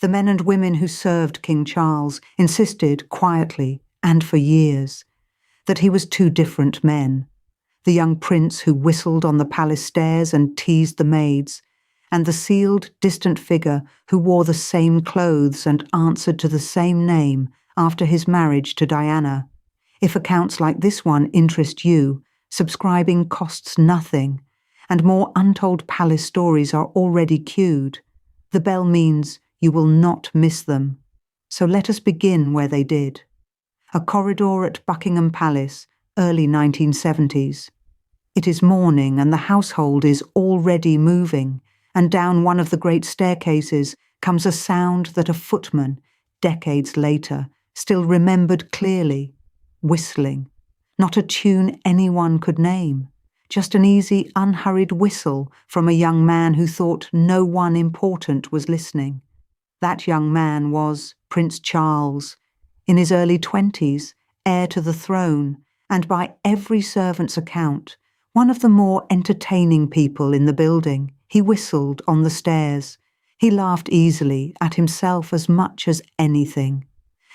The men and women who served King Charles insisted quietly, and for years, that he was two different men. The young prince who whistled on the palace stairs and teased the maids, and the sealed, distant figure who wore the same clothes and answered to the same name after his marriage to Diana. If accounts like this one interest you, subscribing costs nothing, and more untold palace stories are already queued. The bell means you will not miss them. So let us begin where they did. A corridor at Buckingham Palace, early 1970s. It is morning and the household is already moving, and down one of the great staircases comes a sound that a footman, decades later, still remembered clearly. Whistling. Not a tune anyone could name. Just an easy, unhurried whistle from a young man who thought no one important was listening. That young man was Prince Charles, in his early 20s, heir to the throne, and by every servant's account, one of the more entertaining people in the building. He whistled on the stairs. He laughed easily at himself as much as anything.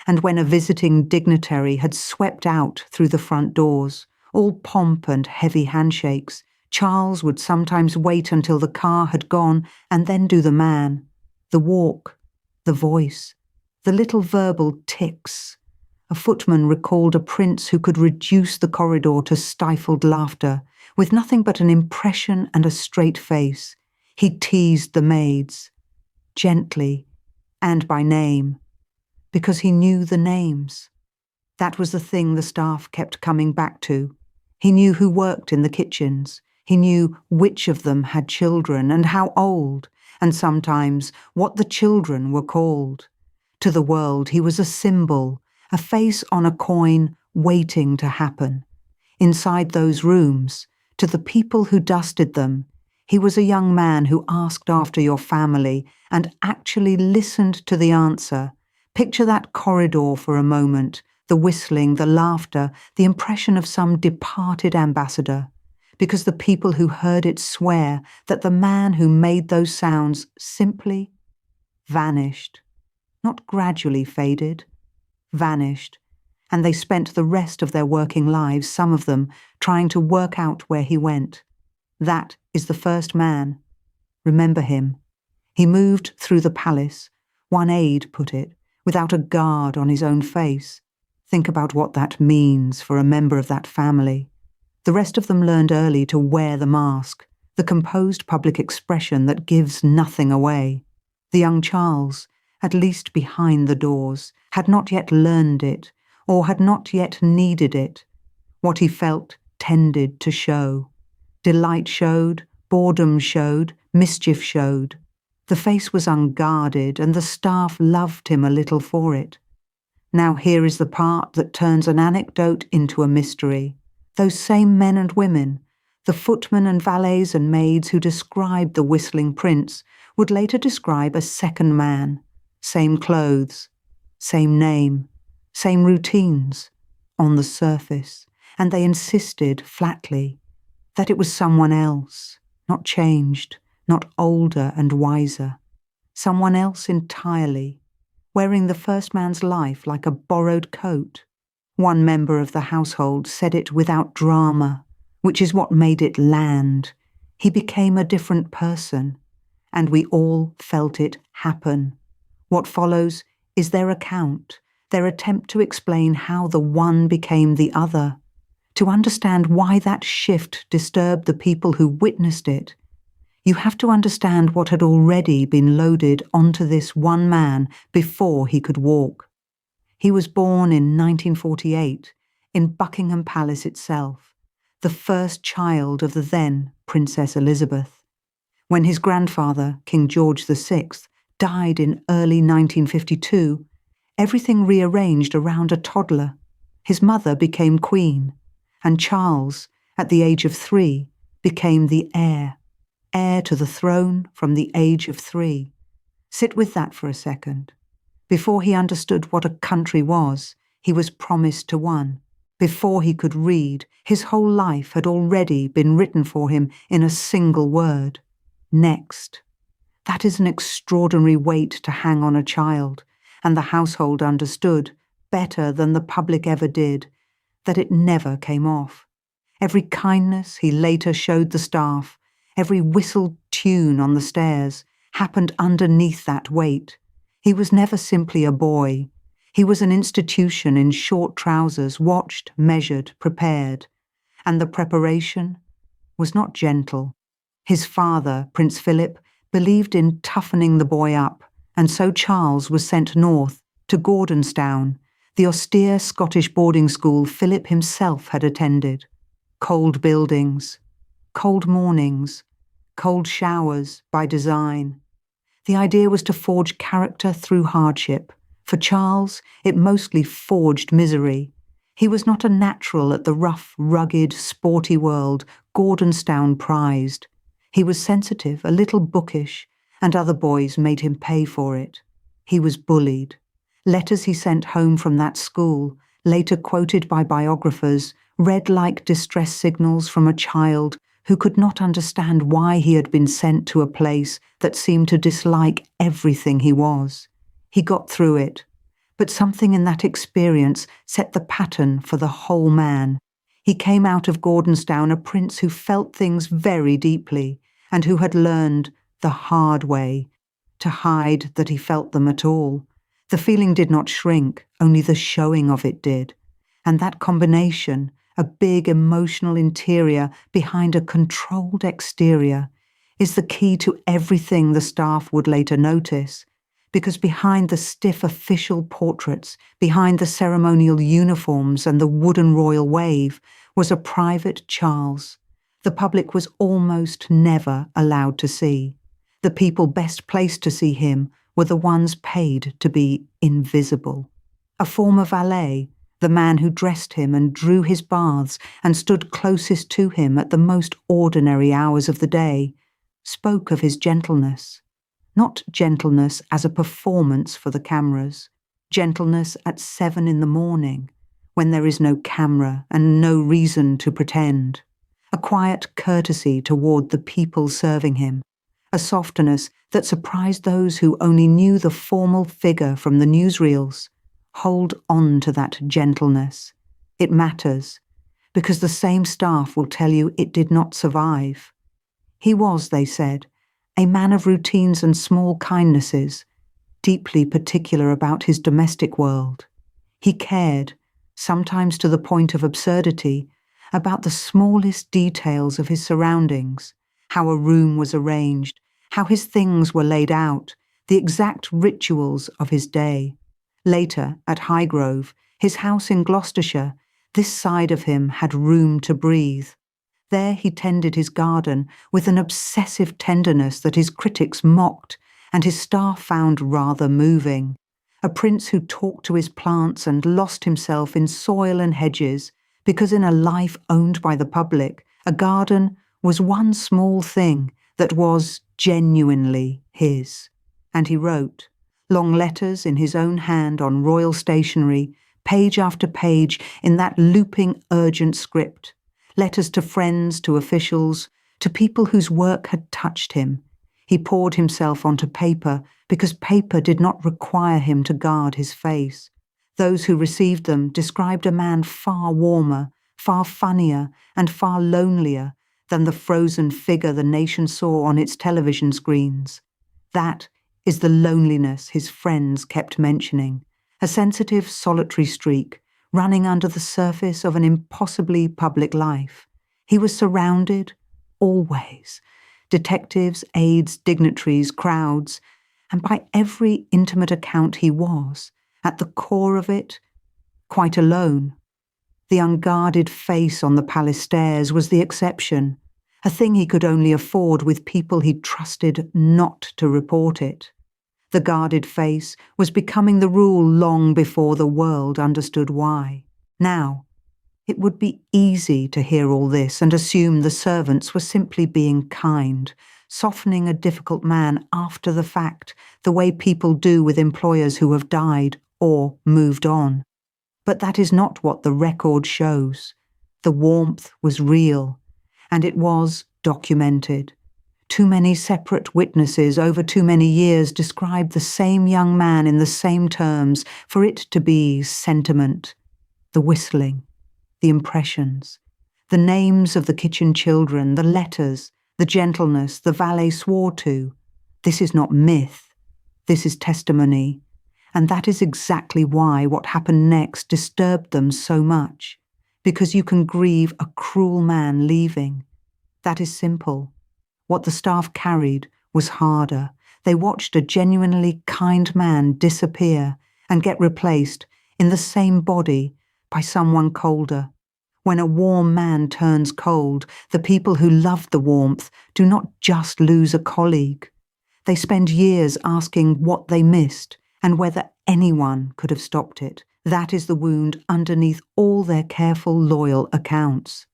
And when a visiting dignitary had swept out through the front doors, all pomp and heavy handshakes, Charles would sometimes wait until the car had gone and then do the man, the walk, the voice, the little verbal tics. A footman recalled a prince who could reduce the corridor to stifled laughter, with nothing but an impression and a straight face. He teased the maids, gently and by name, because he knew the names. That was the thing the staff kept coming back to. He knew who worked in the kitchens. He knew which of them had children and how old, and sometimes what the children were called. To the world he was a symbol, a face on a coin waiting to happen. Inside those rooms, to the people who dusted them, he was a young man who asked after your family and actually listened to the answer. Picture that corridor for a moment, the whistling, the laughter, the impression of some departed ambassador, because the people who heard it swear that the man who made those sounds simply vanished. Not gradually faded, vanished, and they spent the rest of their working lives, some of them, trying to work out where he went. That is the first man. Remember him. He moved through the palace, one aide put it, without a guard on his own face. Think about what that means for a member of that family. The rest of them learned early to wear the mask, the composed public expression that gives nothing away. The young Charles, at least behind the doors, had not yet learned it, or had not yet needed it. What he felt tended to show. Delight showed, boredom showed, mischief showed. The face was unguarded, and the staff loved him a little for it. Now here is the part that turns an anecdote into a mystery. Those same men and women, the footmen and valets and maids who described the whistling prince, would later describe a second man. Same clothes, same name, same routines, on the surface, and they insisted flatly that it was someone else, not changed, not older and wiser, someone else entirely, wearing the first man's life like a borrowed coat. One member of the household said it without drama, which is what made it land. He became a different person, and we all felt it happen. What follows is their account, their attempt to explain how the one became the other, to understand why that shift disturbed the people who witnessed it. You have to understand what had already been loaded onto this one man before he could walk. He was born in 1948 in Buckingham Palace itself, the first child of the then Princess Elizabeth. When his grandfather, King George VI, died in early 1952, everything rearranged around a toddler. His mother became queen, and Charles, at the age of 3, became the heir to the throne from the age of 3. Sit with that for a second. Before he understood what a country was, he was promised to one. Before he could read, his whole life had already been written for him in a single word: next. That is an extraordinary weight to hang on a child, and the household understood, better than the public ever did, that it never came off. Every kindness he later showed the staff, every whistled tune on the stairs, happened underneath that weight. He was never simply a boy. He was an institution in short trousers, watched, measured, prepared. And the preparation was not gentle. His father, Prince Philip, believed in toughening the boy up, and so Charles was sent north to Gordonstown, the austere Scottish boarding school Philip himself had attended. Cold buildings, cold mornings, cold showers by design. The idea was to forge character through hardship. For Charles, it mostly forged misery. He was not a natural at the rough, rugged, sporty world Gordonstown prized. He was sensitive, a little bookish, and other boys made him pay for it. He was bullied. Letters he sent home from that school, later quoted by biographers, read like distress signals from a child who could not understand why he had been sent to a place that seemed to dislike everything he was. He got through it, but something in that experience set the pattern for the whole man. He came out of Gordonstown a prince who felt things very deeply and who had learned the hard way to hide that he felt them at all. The feeling did not shrink, only the showing of it did. And that combination, a big emotional interior behind a controlled exterior, is the key to everything the staff would later notice. Because behind the stiff official portraits, behind the ceremonial uniforms and the wooden royal wave, was a private Charles. The public was almost never allowed to see. The people best placed to see him were the ones paid to be invisible. A former valet, the man who dressed him and drew his baths and stood closest to him at the most ordinary hours of the day, spoke of his gentleness. Not gentleness as a performance for the cameras, gentleness at 7 a.m, when there is no camera and no reason to pretend. A quiet courtesy toward the people serving him, a softness that surprised those who only knew the formal figure from the newsreels. Hold on to that gentleness. It matters, because the same staff will tell you it did not survive. He was, they said, a man of routines and small kindnesses, deeply particular about his domestic world. He cared, sometimes to the point of absurdity, about the smallest details of his surroundings, how a room was arranged, how his things were laid out, the exact rituals of his day. Later, at Highgrove, his house in Gloucestershire, this side of him had room to breathe. There he tended his garden with an obsessive tenderness that his critics mocked and his staff found rather moving. A prince who talked to his plants and lost himself in soil and hedges, because in a life owned by the public, a garden was one small thing that was genuinely his. And he wrote long letters in his own hand on royal stationery, page after page in that looping urgent script. Letters to friends, to officials, to people whose work had touched him. He poured himself onto paper because paper did not require him to guard his face. Those who received them described a man far warmer, far funnier, and far lonelier than the frozen figure the nation saw on its television screens. That is the loneliness his friends kept mentioning, a sensitive, solitary streak running under the surface of an impossibly public life. He was surrounded, always, detectives, aides, dignitaries, crowds, and by every intimate account he was, at the core of it, quite alone. The unguarded face on the palace stairs was the exception, a thing he could only afford with people he trusted not to report it. The guarded face was becoming the rule long before the world understood why. Now, it would be easy to hear all this and assume the servants were simply being kind, softening a difficult man after the fact, the way people do with employers who have died or moved on. But that is not what the record shows. The warmth was real, and it was documented. Too many separate witnesses over too many years describe the same young man in the same terms for it to be sentiment, the whistling, the impressions, the names of the kitchen children, the letters, the gentleness the valet swore to. This is not myth, this is testimony, and that is exactly why what happened next disturbed them so much, because you can grieve a cruel man leaving. That is simple. What the staff carried was harder. They watched a genuinely kind man disappear and get replaced in the same body by someone colder. When a warm man turns cold, the people who loved the warmth do not just lose a colleague. They spend years asking what they missed and whether anyone could have stopped it. That is the wound underneath all their careful, loyal accounts.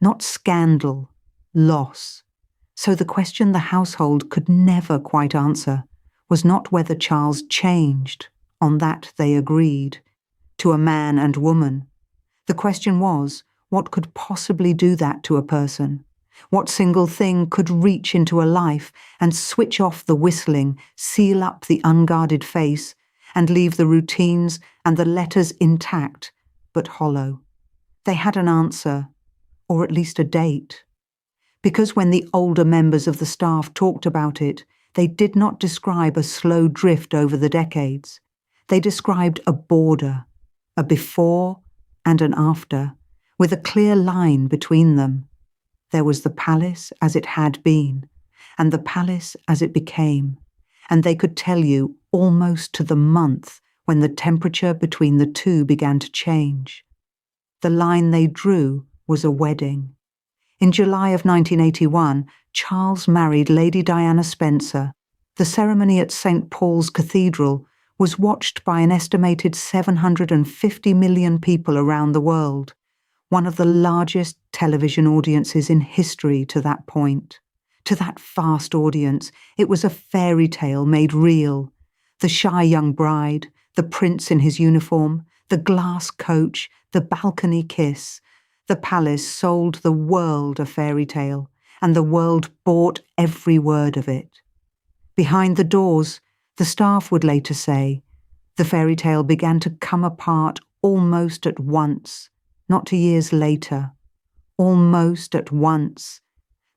Not scandal, loss. So the question the household could never quite answer was not whether Charles changed, on that they agreed, to a man and woman. The question was, what could possibly do that to a person? What single thing could reach into a life and switch off the whistling, seal up the unguarded face, and leave the routines and the letters intact, but hollow? They had an answer, or at least a date. Because when the older members of the staff talked about it, they did not describe a slow drift over the decades. They described a border, a before and an after, with a clear line between them. There was the palace as it had been, and the palace as it became, and they could tell you almost to the month when the temperature between the two began to change. The line they drew was a wedding. In July of 1981, Charles married Lady Diana Spencer. The ceremony at St. Paul's Cathedral was watched by an estimated 750 million people around the world, one of the largest television audiences in history to that point. To that vast audience, it was a fairy tale made real. The shy young bride, the prince in his uniform, the glass coach, the balcony kiss. The palace sold the world a fairy tale, and the world bought every word of it. Behind the doors, the staff would later say, the fairy tale began to come apart almost at once, not 2 years later. Almost at once.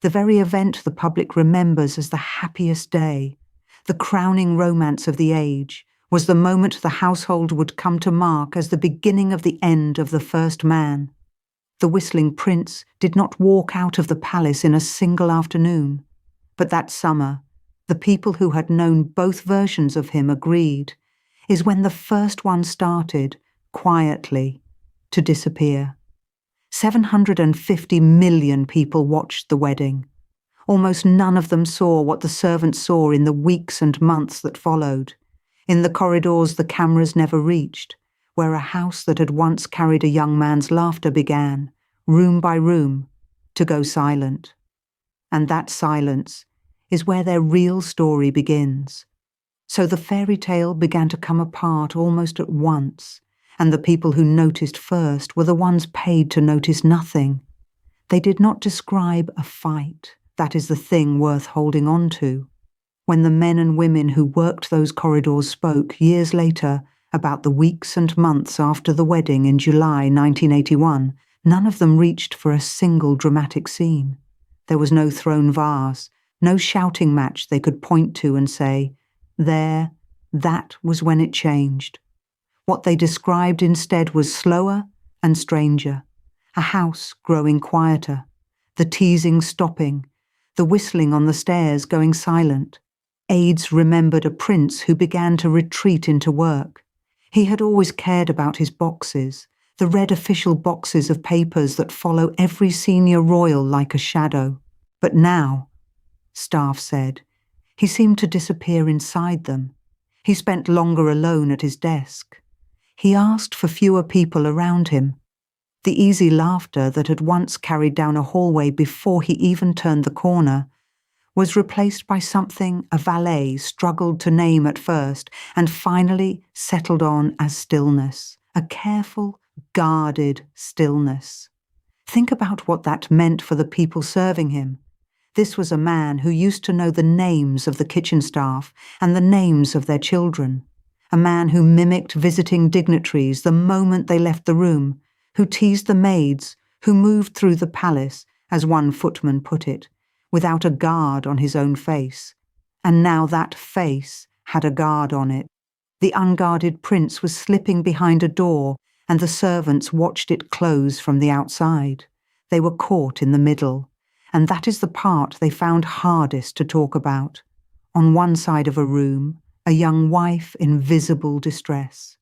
The very event the public remembers as the happiest day, the crowning romance of the age, was the moment the household would come to mark as the beginning of the end of the first man. The whistling prince did not walk out of the palace in a single afternoon, but that summer, the people who had known both versions of him agreed, is when the first one started, quietly, to disappear. 750 million people watched the wedding. Almost none of them saw what the servants saw in the weeks and months that followed. In the corridors the cameras never reached, where a house that had once carried a young man's laughter began, room by room, to go silent. And that silence is where their real story begins. So the fairy tale began to come apart almost at once, and the people who noticed first were the ones paid to notice nothing. They did not describe a fight. That is the thing worth holding on to. When the men and women who worked those corridors spoke years later about the weeks and months after the wedding in July 1981, none of them reached for a single dramatic scene. There was no thrown vase, no shouting match they could point to and say, there, that was when it changed. What they described instead was slower and stranger, a house growing quieter, the teasing stopping, the whistling on the stairs going silent. Aides remembered a prince who began to retreat into work. He had always cared about his boxes, the red official boxes of papers that follow every senior royal like a shadow. But now, staff said, he seemed to disappear inside them. He spent longer alone at his desk. He asked for fewer people around him. The easy laughter that had once carried down a hallway before he even turned the corner was replaced by something a valet struggled to name at first and finally settled on as stillness, a careful, guarded stillness. Think about what that meant for the people serving him. This was a man who used to know the names of the kitchen staff and the names of their children. A man who mimicked visiting dignitaries the moment they left the room, who teased the maids, who moved through the palace, as one footman put it, without a guard on his own face. And now that face had a guard on it. The unguarded prince was slipping behind a door, and the servants watched it close from the outside. They were caught in the middle, and that is the part they found hardest to talk about. On one side of a room, a young wife in visible distress.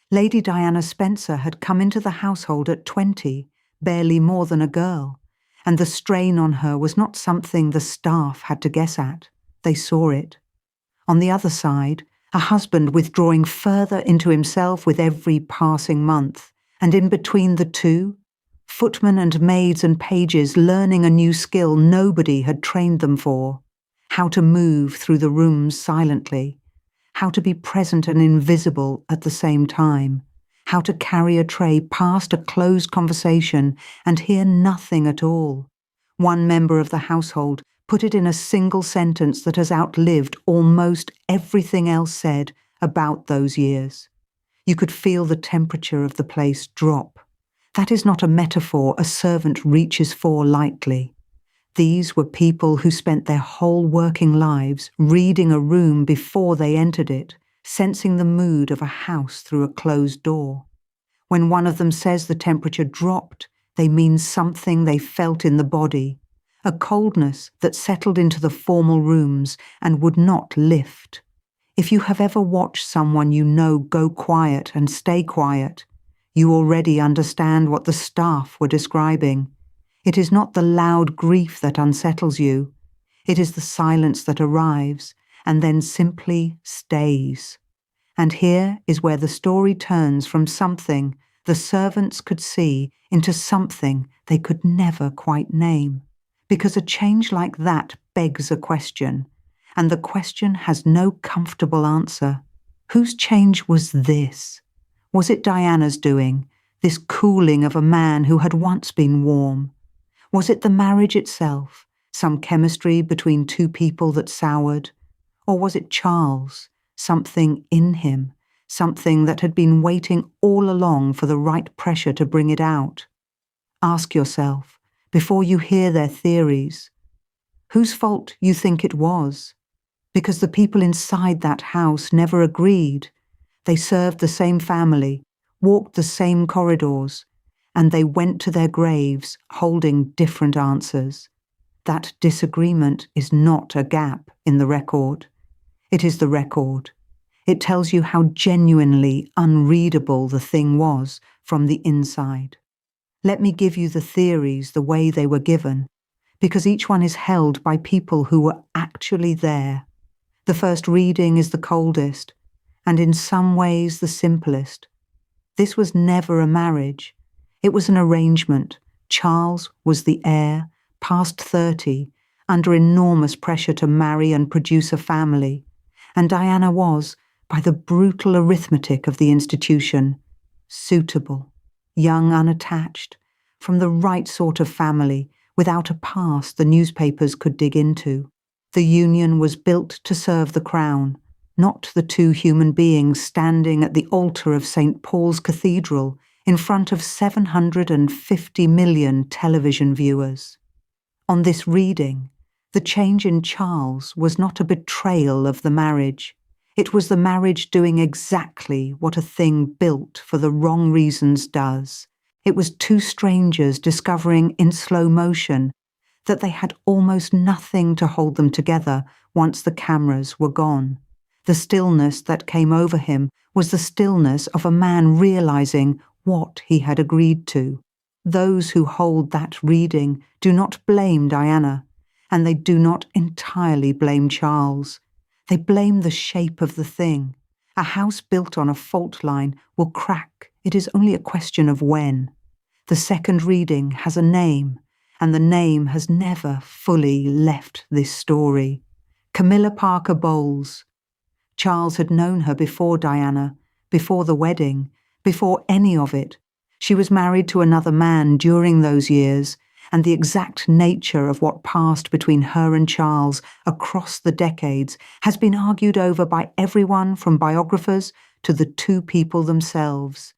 Lady Diana Spencer had come into the household at 20, barely more than a girl, and the strain on her was not something the staff had to guess at. They saw it. On the other side, a husband withdrawing further into himself with every passing month, and in between the two, footmen and maids and pages learning a new skill nobody had trained them for, how to move through the rooms silently, how to be present and invisible at the same time, how to carry a tray past a closed conversation and hear nothing at all. One member of the household put it in a single sentence that has outlived almost everything else said about those years. You could feel the temperature of the place drop. That is not a metaphor a servant reaches for lightly. These were people who spent their whole working lives reading a room before they entered it, sensing the mood of a house through a closed door. When one of them says the temperature dropped, they mean something they felt in the body, a coldness that settled into the formal rooms and would not lift. If you have ever watched someone you know go quiet and stay quiet, you already understand what the staff were describing. It is not the loud grief that unsettles you. It is the silence that arrives and then simply stays. And here is where the story turns from something the servants could see into something they could never quite name. Because a change like that begs a question, and the question has no comfortable answer. Whose change was this? Was it Diana's doing, this cooling of a man who had once been warm? Was it the marriage itself, some chemistry between two people that soured? Or was it Charles, something in him, something that had been waiting all along for the right pressure to bring it out? Ask yourself, before you hear their theories, whose fault you think it was? Because the people inside that house never agreed. They served the same family, walked the same corridors, and they went to their graves holding different answers. That disagreement is not a gap in the record. It is the record. It tells you how genuinely unreadable the thing was from the inside. Let me give you the theories the way they were given, because each one is held by people who were actually there. The first reading is the coldest, and in some ways the simplest. This was never a marriage. It was an arrangement. Charles was the heir, past 30, under enormous pressure to marry and produce a family, and Diana was, by the brutal arithmetic of the institution, suitable, young unattached, from the right sort of family, without a past the newspapers could dig into. The union was built to serve the crown, not the two human beings standing at the altar of St. Paul's Cathedral in front of 750 million television viewers. On this reading, the change in Charles was not a betrayal of the marriage. It was the marriage doing exactly what a thing built for the wrong reasons does. It was two strangers discovering in slow motion that they had almost nothing to hold them together once the cameras were gone. The stillness that came over him was the stillness of a man realizing what he had agreed to. Those who hold that reading do not blame Diana, and they do not entirely blame Charles. They blame the shape of the thing. A house built on a fault line will crack. It is only a question of when. The second reading has a name, and the name has never fully left this story. Camilla Parker Bowles. Charles had known her before Diana, before the wedding, before any of it. She was married to another man during those years, and the exact nature of what passed between her and Charles across the decades has been argued over by everyone from biographers to the two people themselves.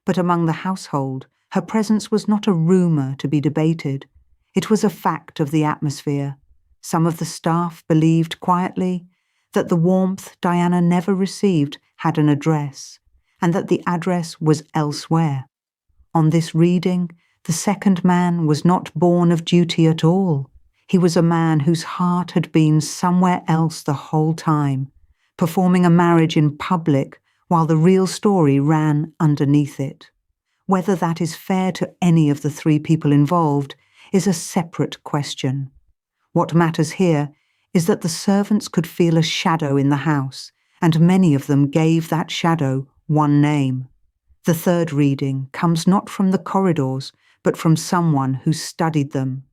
But among the household, her presence was not a rumour to be debated. It was a fact of the atmosphere. Some of the staff believed quietly that the warmth Diana never received had an address, and that the address was elsewhere. On this reading, the second man was not born of duty at all. He was a man whose heart had been somewhere else the whole time, performing a marriage in public while the real story ran underneath it. Whether that is fair to any of the three people involved is a separate question. What matters here is that the servants could feel a shadow in the house, and many of them gave that shadow one name. The third reading comes not from the corridors, but from someone who studied them.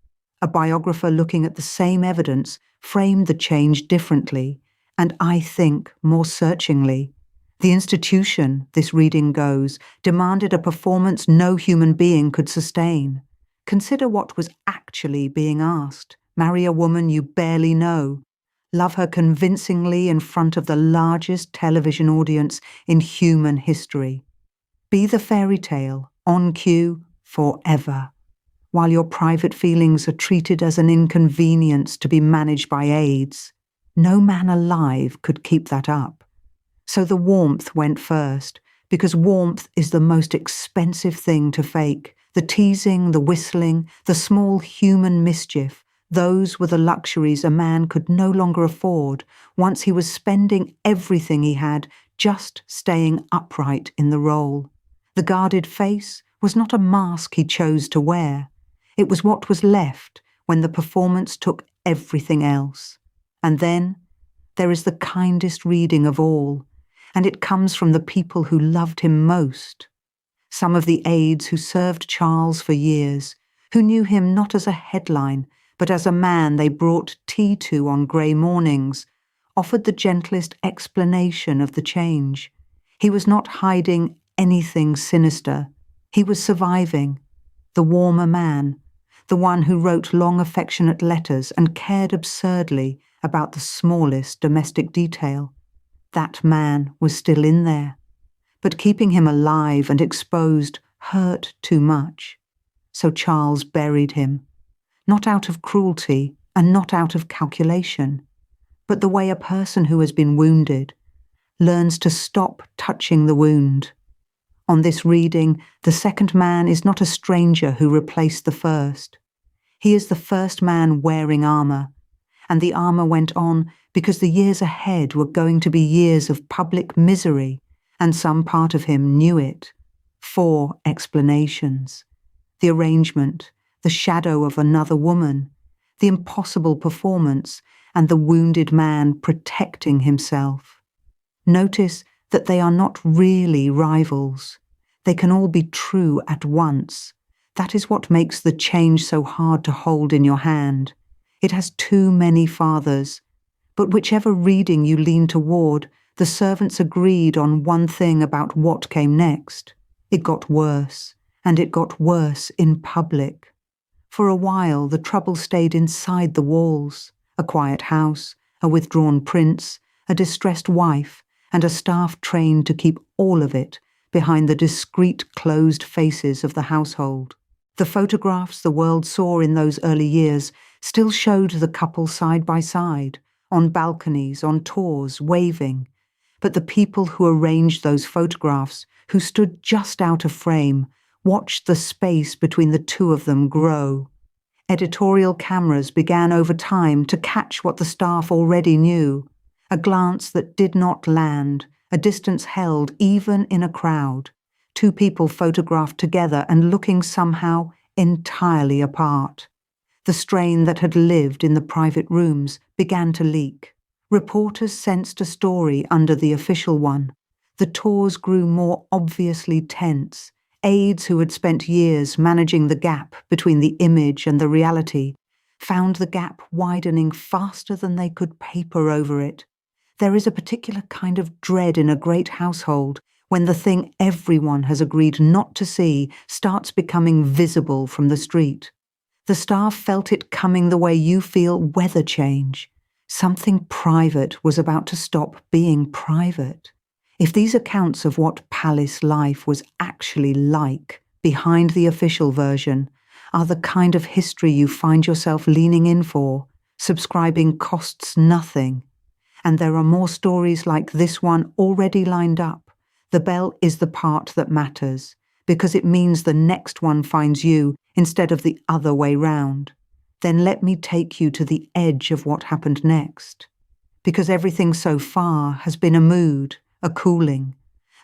A biographer looking at the same evidence framed the change differently, and I think more searchingly. The institution, this reading goes, demanded a performance no human being could sustain. Consider what was actually being asked. Marry a woman you barely know. Love her convincingly in front of the largest television audience in human history. Be the fairy tale, on cue, forever, while your private feelings are treated as an inconvenience to be managed by aides. No man alive could keep that up. So the warmth went first, because warmth is the most expensive thing to fake. The teasing, the whistling, the small human mischief, those were the luxuries a man could no longer afford once he was spending everything he had just staying upright in the role. The guarded face was not a mask he chose to wear. It was what was left when the performance took everything else. And then there is the kindest reading of all, and it comes from the people who loved him most. Some of the aides who served Charles for years, who knew him not as a headline, but as a man they brought tea to on grey mornings, offered the gentlest explanation of the change. He was not hiding anything sinister. He was surviving, the warmer man, the one who wrote long affectionate letters and cared absurdly about the smallest domestic detail. That man was still in there, but keeping him alive and exposed hurt too much. So Charles buried him, not out of cruelty and not out of calculation, but the way a person who has been wounded learns to stop touching the wound. On this reading, the second man is not a stranger who replaced the first. He is the first man wearing armour, and the armour went on because the years ahead were going to be years of public misery, and some part of him knew it. 4 explanations. The arrangement, the shadow of another woman, the impossible performance, and the wounded man protecting himself. Notice that they are not really rivals. They can all be true at once. That is what makes the change so hard to hold in your hand. It has too many fathers. But whichever reading you lean toward, the servants agreed on one thing about what came next. It got worse, and it got worse in public. For a while, the trouble stayed inside the walls. A quiet house, a withdrawn prince, a distressed wife, and a staff trained to keep all of it behind the discreet closed faces of the household. The photographs the world saw in those early years still showed the couple side by side, on balconies, on tours, waving. But the people who arranged those photographs, who stood just out of frame, watched the space between the two of them grow. Editorial cameras began over time to catch what the staff already knew. A glance that did not land, a distance held even in a crowd. 2 people photographed together and looking somehow entirely apart. The strain that had lived in the private rooms began to leak. Reporters sensed a story under the official one. The tours grew more obviously tense. Aides who had spent years managing the gap between the image and the reality found the gap widening faster than they could paper over it. There is a particular kind of dread in a great household when the thing everyone has agreed not to see starts becoming visible from the street. The staff felt it coming the way you feel weather change. Something private was about to stop being private. If these accounts of what palace life was actually like behind the official version are the kind of history you find yourself leaning in for, subscribing costs nothing, and there are more stories like this one already lined up, the bell is the part that matters, because it means the next one finds you instead of the other way round. Then let me take you to the edge of what happened next. Because everything so far has been a mood, a cooling,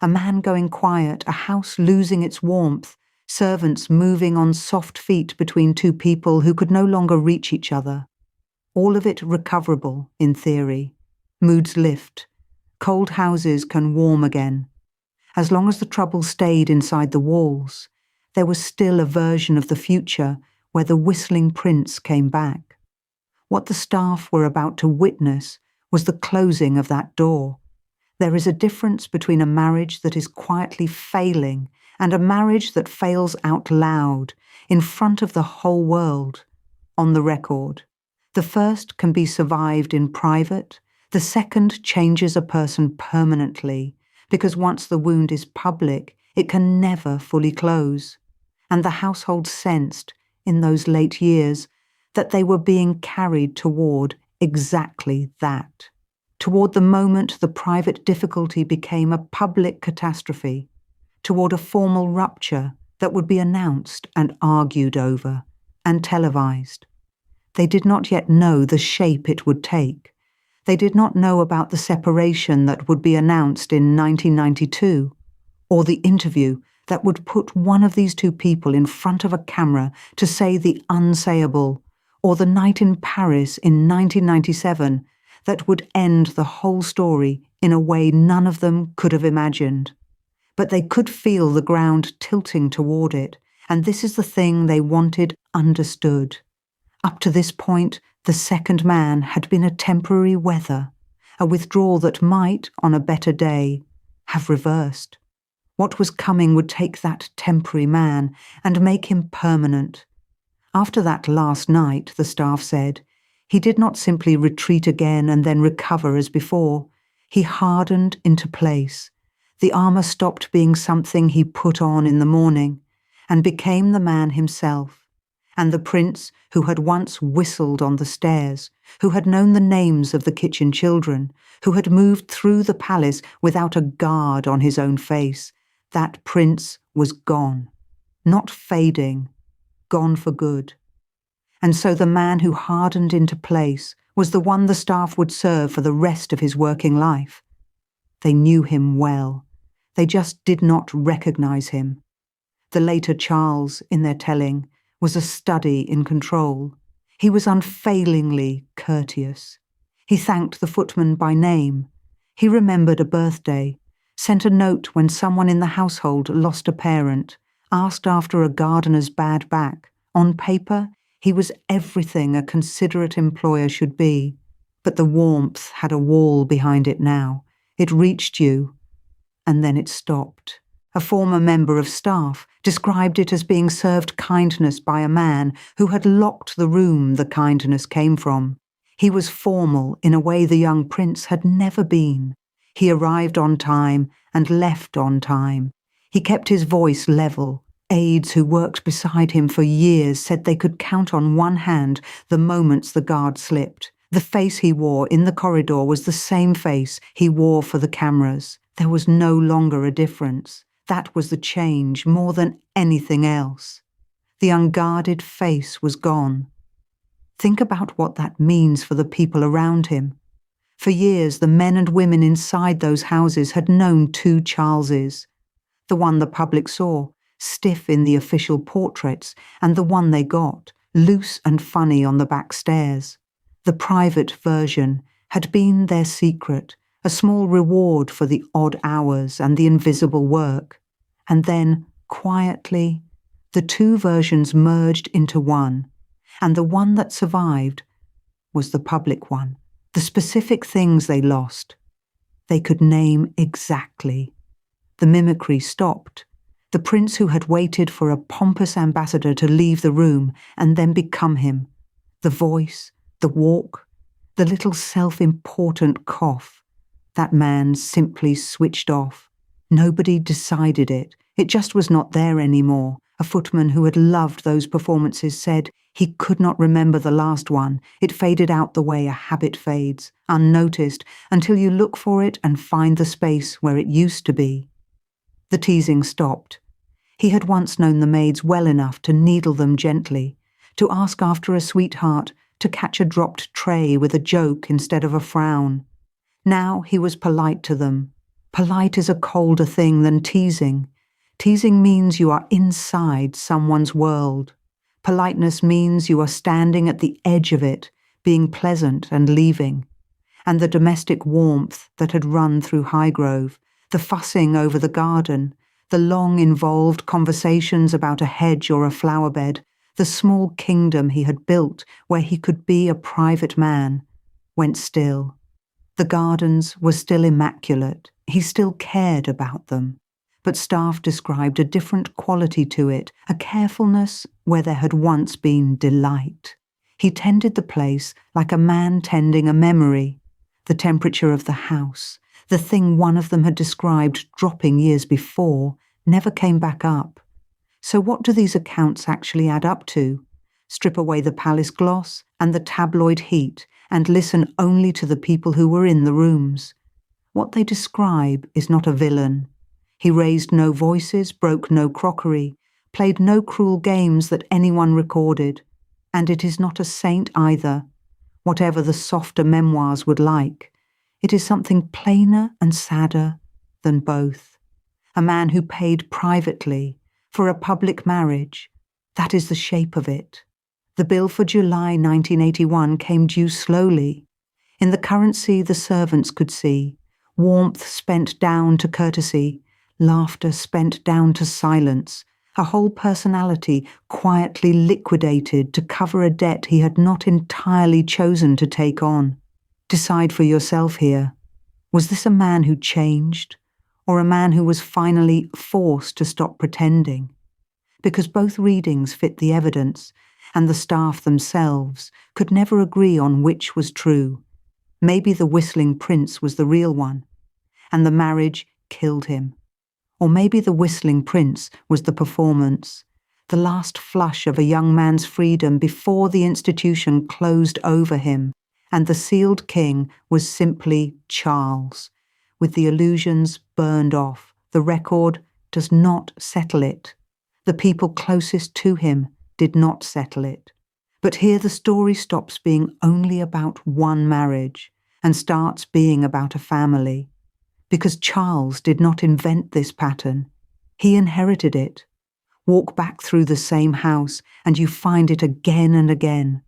a man going quiet, a house losing its warmth, servants moving on soft feet between two people who could no longer reach each other. All of it recoverable, in theory. Moods lift. Cold houses can warm again. As long as the trouble stayed inside the walls, there was still a version of the future where the whistling prince came back. What the staff were about to witness was the closing of that door. There is a difference between a marriage that is quietly failing and a marriage that fails out loud, in front of the whole world, on the record. The first can be survived in private, the second changes a person permanently, because once the wound is public, it can never fully close. And the household sensed, in those late years, that they were being carried toward exactly that. Toward the moment the private difficulty became a public catastrophe, toward a formal rupture that would be announced and argued over, and televised. They did not yet know the shape it would take. They did not know about the separation that would be announced in 1992, or the interview that would put one of these two people in front of a camera to say the unsayable, or the night in Paris in 1997 that would end the whole story in a way none of them could have imagined. But they could feel the ground tilting toward it, and this is the thing they wanted understood. Up to this point, the second man had been a temporary weather, a withdrawal that might, on a better day, have reversed. What was coming would take that temporary man and make him permanent. After that last night, the staff said, he did not simply retreat again and then recover as before. He hardened into place. The armour stopped being something he put on in the morning and became the man himself. And the prince who had once whistled on the stairs, who had known the names of the kitchen children, who had moved through the palace without a guard on his own face, that prince was gone, not fading, gone for good. And so the man who hardened into place was the one the staff would serve for the rest of his working life. They knew him well. They just did not recognize him. The later Charles, in their telling, was a study in control. He was unfailingly courteous. He thanked the footman by name. He remembered a birthday, sent a note when someone in the household lost a parent, asked after a gardener's bad back. On paper, he was everything a considerate employer should be, but the warmth had a wall behind it now. It reached you, and then it stopped. A former member of staff described it as being served kindness by a man who had locked the room the kindness came from. He was formal in a way the young prince had never been. He arrived on time and left on time. He kept his voice level. Aides who worked beside him for years said they could count on one hand the moments the guard slipped. The face he wore in the corridor was the same face he wore for the cameras. There was no longer a difference. That was the change more than anything else. The unguarded face was gone. Think about what that means for the people around him. For years, the men and women inside those houses had known two Charleses. The one the public saw, stiff in the official portraits, and the one they got, loose and funny on the back stairs. The private version had been their secret, a small reward for the odd hours and the invisible work. And then, quietly, the two versions merged into one, and the one that survived was the public one. The specific things they lost, they could name exactly. The mimicry stopped. The prince who had waited for a pompous ambassador to leave the room and then become him. The voice, the walk, the little self-important cough. That man simply switched off. Nobody decided it. It just was not there anymore. A footman who had loved those performances said he could not remember the last one. It faded out the way a habit fades, unnoticed, until you look for it and find the space where it used to be. The teasing stopped. He had once known the maids well enough to needle them gently, to ask after a sweetheart, to catch a dropped tray with a joke instead of a frown. Now he was polite to them. Polite is a colder thing than teasing. Teasing means you are inside someone's world. Politeness means you are standing at the edge of it, being pleasant and leaving. And the domestic warmth that had run through Highgrove, the fussing over the garden, the long involved conversations about a hedge or a flower bed, the small kingdom he had built where he could be a private man, went still. The gardens were still immaculate. He still cared about them. But staff described a different quality to it, a carefulness where there had once been delight. He tended the place like a man tending a memory. The temperature of the house, the thing one of them had described dropping years before, never came back up. So what do these accounts actually add up to? Strip away the palace gloss and the tabloid heat and listen only to the people who were in the rooms. What they describe is not a villain. He raised no voices, broke no crockery, played no cruel games that anyone recorded. And it is not a saint either, whatever the softer memoirs would like. It is something plainer and sadder than both. A man who paid privately for a public marriage. That is the shape of it. The bill for July 1981 came due slowly. In the currency the servants could see, warmth spent down to courtesy, laughter spent down to silence, a whole personality quietly liquidated to cover a debt he had not entirely chosen to take on. Decide for yourself here. Was this a man who changed, or a man who was finally forced to stop pretending? Because both readings fit the evidence, and the staff themselves could never agree on which was true. Maybe the whistling prince was the real one, and the marriage killed him. Or maybe the whistling prince was the performance, the last flush of a young man's freedom before the institution closed over him, and the sealed king was simply Charles, with the illusions burned off. The record does not settle it. The people closest to him did not settle it. But here the story stops being only about one marriage and starts being about a family. Because Charles did not invent this pattern. He inherited it. Walk back through the same house and you find it again and again.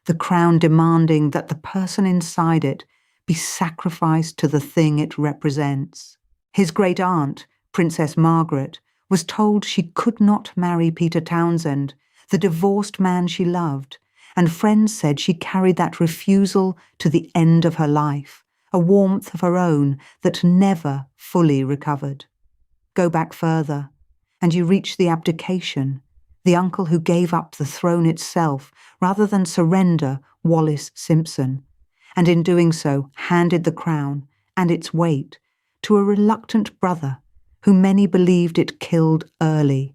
The crown demanding that the person inside it be sacrificed to the thing it represents. His great-aunt, Princess Margaret, was told she could not marry Peter Townsend, the divorced man she loved, and friends said she carried that refusal to the end of her life, a warmth of her own that never fully recovered. Go back further, and you reach the abdication, the uncle who gave up the throne itself rather than surrender Wallis Simpson, and in doing so handed the crown and its weight to a reluctant brother who many believed it killed early.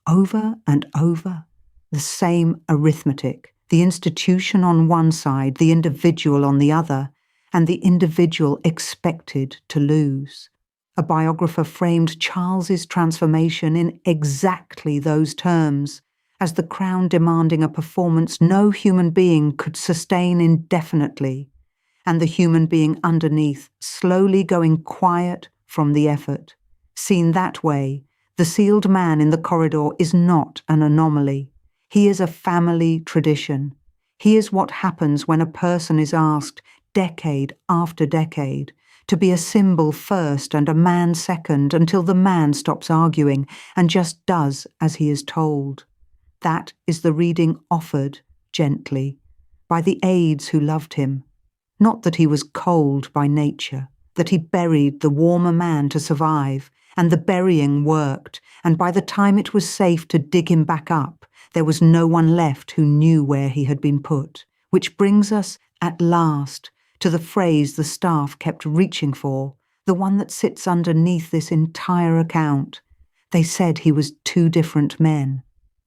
Over and over, the same arithmetic, the institution on one side, the individual on the other, and the individual expected to lose. A biographer framed Charles's transformation in exactly those terms, as the crown demanding a performance no human being could sustain indefinitely, and the human being underneath slowly going quiet from the effort. Seen that way, the sealed man in the corridor is not an anomaly. He is a family tradition. He is what happens when a person is asked, decade after decade, to be a symbol first and a man second until the man stops arguing and just does as he is told. That is the reading offered, gently, by the aides who loved him. Not that he was cold by nature, that he buried the warmer man to survive, And the burying worked, and by the time it was safe to dig him back up, there was no one left who knew where he had been put. Which brings us, at last, to the phrase the staff kept reaching for, the one that sits underneath this entire account. They said he was two different men.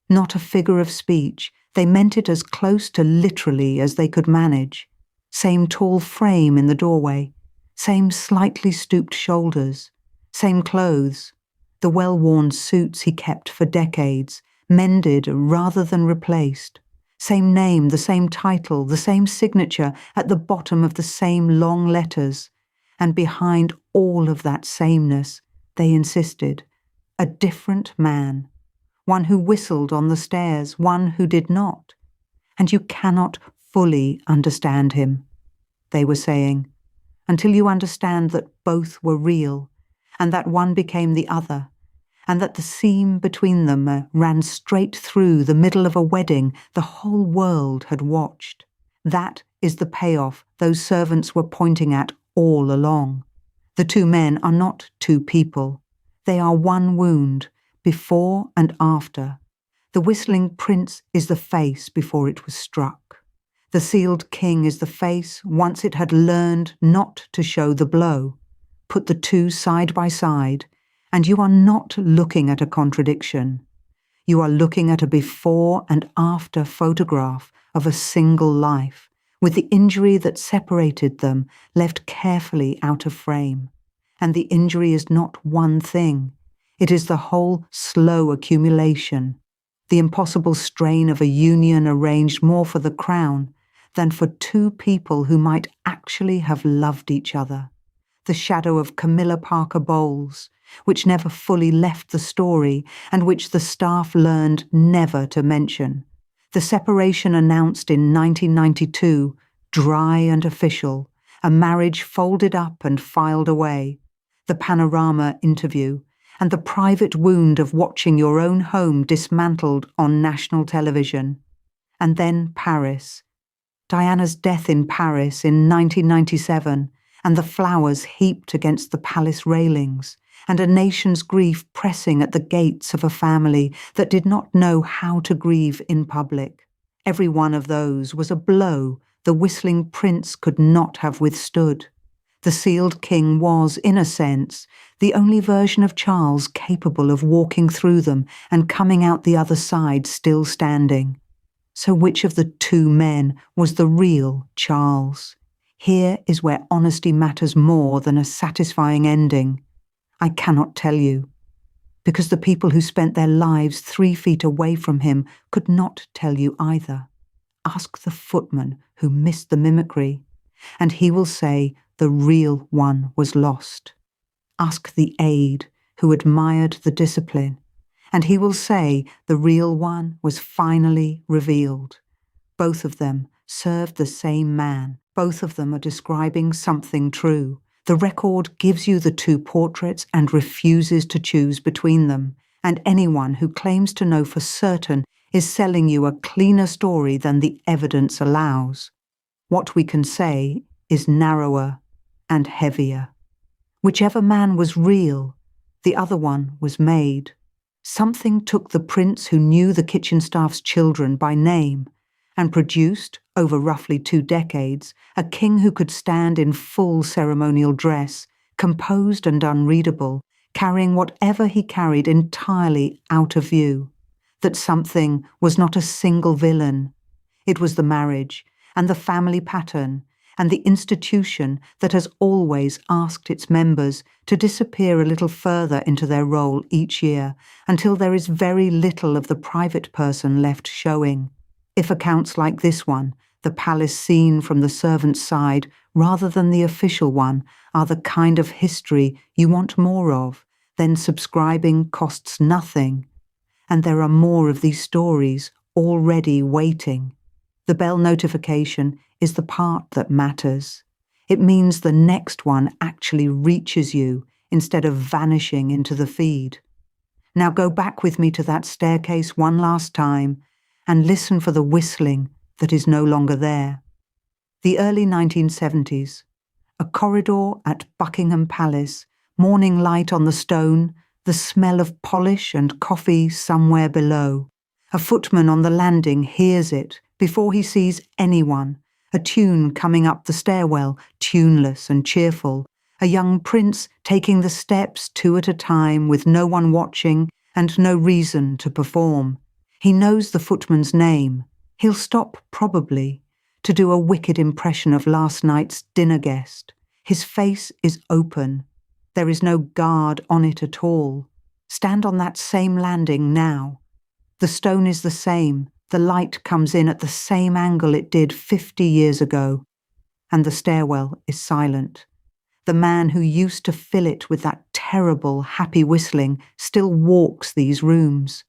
Not a figure of speech, they meant it as close to literally as they could manage. Same tall frame in the doorway, same slightly stooped shoulders, same clothes, the well-worn suits he kept for decades, mended rather than replaced. Same name, the same title, the same signature at the bottom of the same long letters. And behind all of that sameness, they insisted, a different man. One who whistled on the stairs, one who did not. And you cannot fully understand him, they were saying, until you understand that both were real, and that one became the other, and that the seam between them ran straight through the middle of a wedding the whole world had watched. That is the payoff those servants were pointing at all along. The two men are not two people. They are one wound, before and after. The whistling prince is the face before it was struck. The sealed king is the face once it had learned not to show the blow. Put the two side by side, and you are not looking at a contradiction. You are looking at a before and after photograph of a single life, with the injury that separated them left carefully out of frame. And the injury is not one thing. It is the whole slow accumulation, the impossible strain of a union arranged more for the crown than for two people who might actually have loved each other. The shadow of Camilla Parker Bowles, which never fully left the story and which the staff learned never to mention. The separation announced in 1992, dry and official, a marriage folded up and filed away. The Panorama interview, and the private wound of watching your own home dismantled on national television. And then Paris. Diana's death in Paris in 1997, and the flowers heaped against the palace railings, and a nation's grief pressing at the gates of a family that did not know how to grieve in public. Every one of those was a blow the whistling prince could not have withstood. The sealed king was, in a sense, the only version of Charles capable of walking through them and coming out the other side still standing. So which of the two men was the real Charles? Here is where honesty matters more than a satisfying ending. I cannot tell you, because the people who spent their lives 3 feet away from him could not tell you either. Ask the footman who missed the mimicry, and he will say the real one was lost. Ask the aide who admired the discipline, and he will say the real one was finally revealed. Both of them served the same man. Both of them are describing something true. The record gives you the two portraits and refuses to choose between them, and anyone who claims to know for certain is selling you a cleaner story than the evidence allows. What we can say is narrower and heavier. Whichever man was real, the other one was made. Something took the prince who knew the kitchen staff's children by name and produced, over roughly 2 decades, a king who could stand in full ceremonial dress, composed and unreadable, carrying whatever he carried entirely out of view. That something was not a single villain. It was the marriage and the family pattern and the institution that has always asked its members to disappear a little further into their role each year until there is very little of the private person left showing. If accounts like this one, the palace scene from the servant's side rather than the official one, are the kind of history you want more of, then subscribing costs nothing. And there are more of these stories already waiting. The bell notification is the part that matters. It means the next one actually reaches you instead of vanishing into the feed. Now go back with me to that staircase one last time and listen for the whistling that is no longer there. The early 1970s. A corridor at Buckingham Palace morning light on the stone, the smell of polish and coffee somewhere below. A footman on the landing hears it before he sees anyone, a tune coming up the stairwell, tuneless and cheerful, a young prince taking the steps 2 at a time with no one watching and no reason to perform. He knows the footman's name. He'll stop, probably, to do a wicked impression of last night's dinner guest. His face is open. There is no guard on it at all. Stand on that same landing now. The stone is the same. The light comes in at the same angle it did 50 years ago. And the stairwell is silent. The man who used to fill it with that terrible, happy whistling still walks these rooms.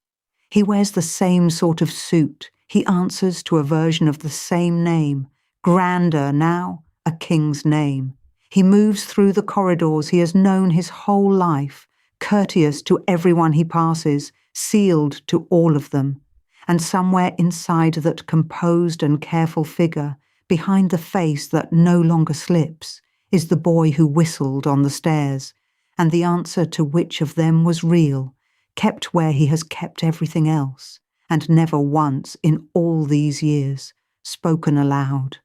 He wears the same sort of suit. He answers to a version of the same name, grander now, a king's name. He moves through the corridors he has known his whole life, courteous to everyone he passes, sealed to all of them. And somewhere inside that composed and careful figure, behind the face that no longer slips, is the boy who whistled on the stairs, and the answer to which of them was real, kept where he has kept everything else, and never once in all these years spoken aloud.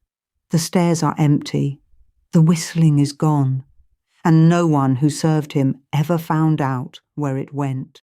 The stairs are empty, the whistling is gone, and no one who served him ever found out where it went.